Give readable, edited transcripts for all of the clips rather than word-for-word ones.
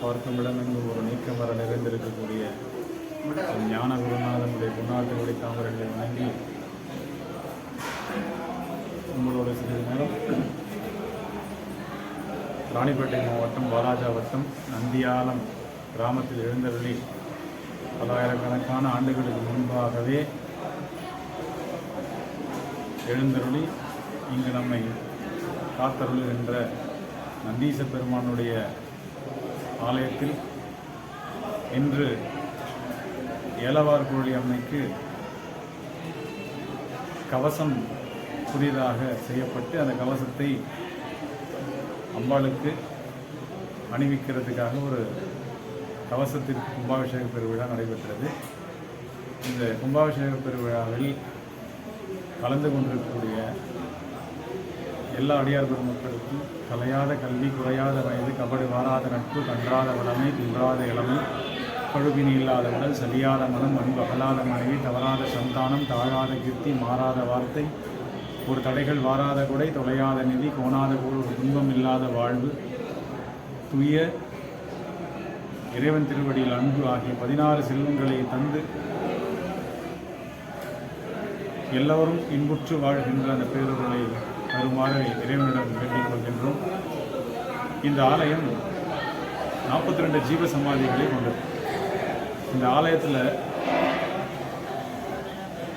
பார்க்கும் இடமெங்கு ஒரு நீக்கம் வர நிறைந்திருக்கக்கூடிய ஞான குருநாதனுடைய குணாட்டுகளை தாமரைகளை வணங்கி உங்களோட சிறிது நேரம் ராணிப்பேட்டை மாவட்டம் வாலாஜா வட்டம் நந்தியாலம் கிராமத்தில் எழுந்தருளி பல்லாயிரக்கணக்கான ஆண்டுகளுக்கு முன்பாகவே எழுந்தருளி இங்கு நம்மை காத்தருளுகின்ற நந்தீச பெருமானுடைய ஆலயத்தில் இன்று ஏலவார்குழலி அம்மைக்கு கவசம் புதிதாக செய்யப்பட்டு அந்த கவசத்தை அம்பாளுக்கு அணிவிக்கிறதுக்காக ஒரு கவசத்திற்கு கும்பாபிஷேக பெருவிழா நடைபெற்றது. இந்த கும்பாபிஷேக பெருவிழாவில் கலந்து கொண்டிருக்கக்கூடிய எல்லா அடியார் பெருமக்களுக்கும் கலையாத கல்வி, குறையாத வயது, கபடு வாராத நட்பு, கன்றாத வளமை, குன்றாத இளமை, பழுபினி இல்லாத உடல், சலியாத மனம், அன்பு அகலாத மனைவி, தவறாத சந்தானம், தாழாத கீர்த்தி, மாறாத வார்த்தை, ஒரு தடைகள் வாராத கொடை, தொலையாத நிதி, கோணாத கூழ், ஒரு துன்பம் இல்லாத வாழ்வு, தூய இறைவன் திருவடியில் அன்பு ஆகிய 16 செல்வங்களை தந்து எல்லோரும் இன்புற்று வாழ்கின்ற அந்த பேரொருளை தருமாறு இறைவனிடம் வேண்டிக் கொள்கின்றோம். இந்த ஆலயம் 42 ஜீவ சமாதிகளை கொண்டது. இந்த ஆலயத்தில்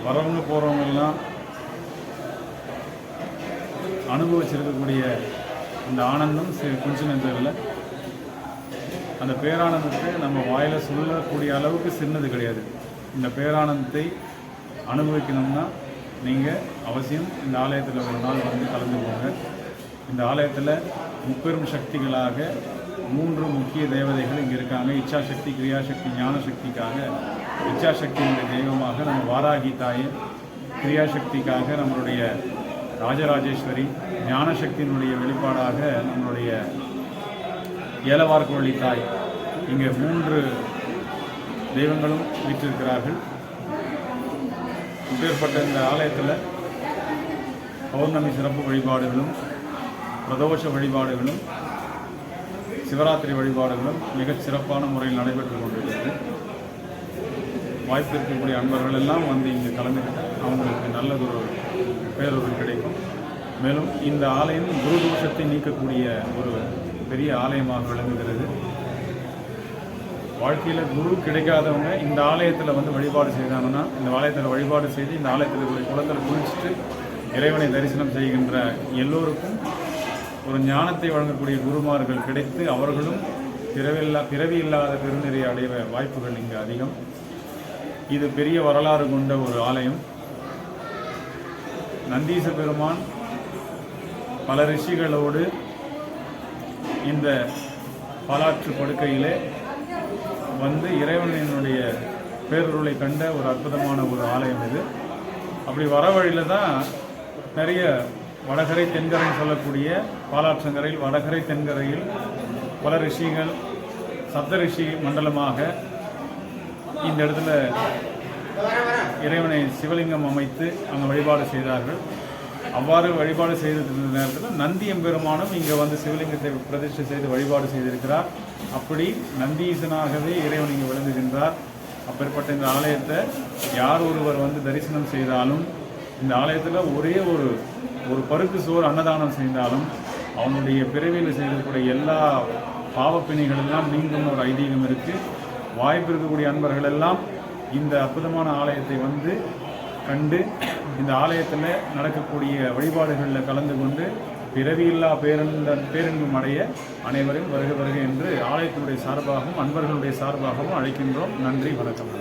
வரவங்க போகிறவங்கெல்லாம் அனுபவிச்சிருக்கக்கூடிய இந்த ஆனந்தம் கொஞ்சம் நெஞ்சம் இல்லை. அந்த பேரானந்தத்தை நம்ம வாயில சொல்லக்கூடிய அளவுக்கு சின்னது கிடையாது. இந்த பேரானந்தத்தை அனுபவிக்கணும்னா நீங்கள் அவசியம் இந்த ஆலயத்தில் ஒரு நாள் வந்து கலந்துக்கோங்க. இந்த ஆலயத்தில் முப்பெரும் சக்திகளாக 3 முக்கிய தேவதைகள் இங்கே இருக்காங்க. இச்சாசக்தி, கிரியாசக்தி, ஞான சக்திக்காக இச்சாசக்தியினுடைய தெய்வமாக நம்ம வாராகி தாய், கிரியாசக்திக்காக நம்மளுடைய ராஜராஜேஸ்வரி, ஞானசக்தியினுடைய வெளிப்பாடாக நம்மளுடைய ஏலவார்குழலி தாய், இங்கே 3 தெய்வங்களும் வீற்றிருக்கிறார்கள். இப்பேற்பட்ட இந்த ஆலயத்தில் பௌர்ணமி சிறப்பு வழிபாடுகளும், பிரதோஷ வழிபாடுகளும், சிவராத்திரி வழிபாடுகளும் மிகச் சிறப்பான முறையில் நடைபெற்று கொண்டிருக்கிறது. வாய்ப்பு இருக்கக்கூடிய அன்பர்கள் எல்லாம் வந்து இங்கே கலந்துக்கிட்டு அவங்களுக்கு நல்லதொரு பேரொருள் கிடைக்கும். மேலும் இந்த ஆலயம் குரு தோஷத்தை நீக்கக்கூடிய ஒரு பெரிய ஆலயமாக விளங்குகிறது. வாழ்க்கையில் குரு கிடைக்காதவங்க இந்த ஆலயத்தில் வந்து வழிபாடு செய்தாங்கன்னா, இந்த ஆலயத்தில் வழிபாடு செய்து இந்த ஆலயத்தில் இருக்கிற குளத்தில் குளிச்சுட்டு இறைவனை தரிசனம் செய்கின்ற எல்லோருக்கும் ஒரு ஞானத்தை வழங்கக்கூடிய குருமார்கள் கிடைத்து அவர்களும் பிறவி இல்லாத பெருநெறியை அடைய வாய்ப்புகள் இங்கு அதிகம். இது பெரிய வரலாறு கொண்ட ஒரு ஆலயம். நந்தீச பெருமான் பல ரிஷிகளோடு இந்த பாலாற்று படுக்கையிலே வந்து இறைவனினுடைய பேரருளை கண்ட ஒரு அற்புதமான ஒரு ஆலயம் இது. அப்படி வர வழியில் தான் நிறைய வடகரை தென்கரைன்னு சொல்லக்கூடிய பாலாற்றங்கரையில் வடகரை தென்கரையில் பல ரிஷிகள் சப்த ரிஷி மண்டலமாக இந்த இடத்துல இறைவனை சிவலிங்கம் அமைத்து அங்கே வழிபாடு செய்தார்கள். அவ்வாறு வழிபாடு செய்திருந்த நேரத்தில் நந்தி எம்பெருமானும் இங்கே வந்து சிவலிங்கத்தை பிரதிஷ்டை செய்து வழிபாடு செய்திருக்கிறார். அப்படி நந்தீசனாகவே இறைவன் இங்கே விளங்குகின்றார். அப்பேற்பட்ட இந்த ஆலயத்தை யார் ஒருவர் வந்து தரிசனம் செய்தாலும், இந்த ஆலயத்தில் ஒரே ஒரு பருக்கு சோறு அன்னதானம் செய்தாலும் அவனுடைய பிறவியில் செய்யக்கூடிய எல்லா பாவப்பிணிகள் எல்லாம் நீங்கும் ஒரு ஐதீகம் இருக்குது. வாய்ப்பு இருக்கக்கூடிய அன்பர்கள் எல்லாம் இந்த அற்புதமான ஆலயத்தை வந்து கண்டு இந்த ஆலயத்தில் நடக்கக்கூடிய வழிபாடுகளில் கலந்து கொண்டு பிறவியில்லா பேரின்பம் அடைய அனைவரும் வருக வருக என்று ஆலயத்தினுடைய சார்பாகவும் அன்பர்களுடைய சார்பாகவும் அழைக்கின்றோம். நன்றி, வணக்கம்.